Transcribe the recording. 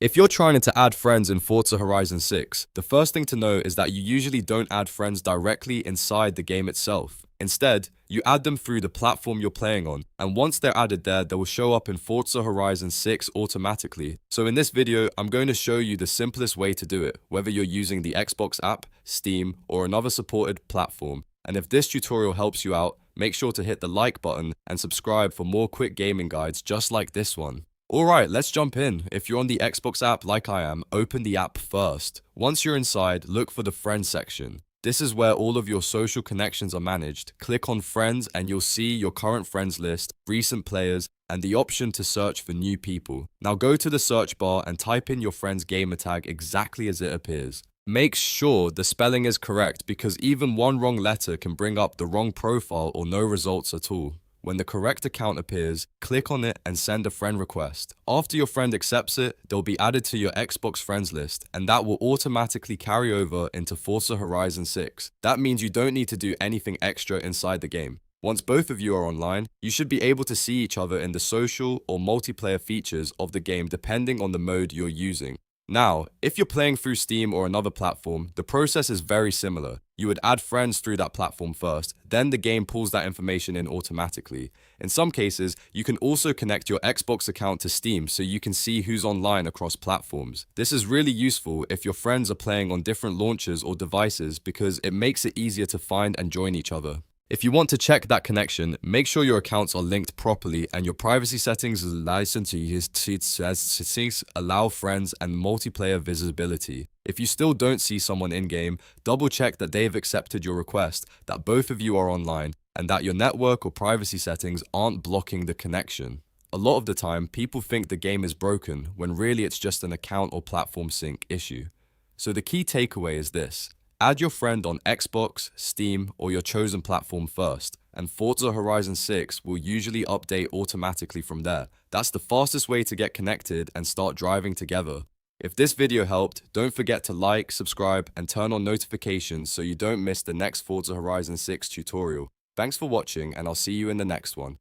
If you're trying to add friends in Forza Horizon 6, the first thing to know is that you usually don't add friends directly inside the game itself. Instead, you add them through the platform you're playing on, and once they're added there, they will show up in Forza Horizon 6 automatically. So in this video, I'm going to show you the simplest way to do it, whether you're using the Xbox app, Steam, or another supported platform. And if this tutorial helps you out, make sure to hit the like button and subscribe for more quick gaming guides just like this one. Alright, let's jump in. If you're on the Xbox app like I am, open the app first. Once you're inside, look for the Friends section. This is where all of your social connections are managed. Click on Friends and you'll see your current friends list, recent players, and the option to search for new people. Now go to the search bar and type in your friend's gamertag exactly as it appears. Make sure the spelling is correct because even one wrong letter can bring up the wrong profile or no results at all. When the correct account appears, click on it and send a friend request. After your friend accepts it, they'll be added to your Xbox friends list, and that will automatically carry over into Forza Horizon 6. That means you don't need to do anything extra inside the game. Once both of you are online, you should be able to see each other in the social or multiplayer features of the game depending on the mode you're using. Now, if you're playing through Steam or another platform, the process is very similar. You would add friends through that platform first, then the game pulls that information in automatically. In some cases, you can also connect your Xbox account to Steam so you can see who's online across platforms. This is really useful if your friends are playing on different launchers or devices because it makes it easier to find and join each other. If you want to check that connection, make sure your accounts are linked properly and your privacy settings license to use settings allow friends and multiplayer visibility. If you still don't see someone in-game, double check that they've accepted your request, that both of you are online, and that your network or privacy settings aren't blocking the connection. A lot of the time, people think the game is broken when really it's just an account or platform sync issue. So the key takeaway is this. Add your friend on Xbox, Steam, or your chosen platform first, and Forza Horizon 6 will usually update automatically from there. That's the fastest way to get connected and start driving together. If this video helped, don't forget to like, subscribe, and turn on notifications so you don't miss the next Forza Horizon 6 tutorial. Thanks for watching, and I'll see you in the next one.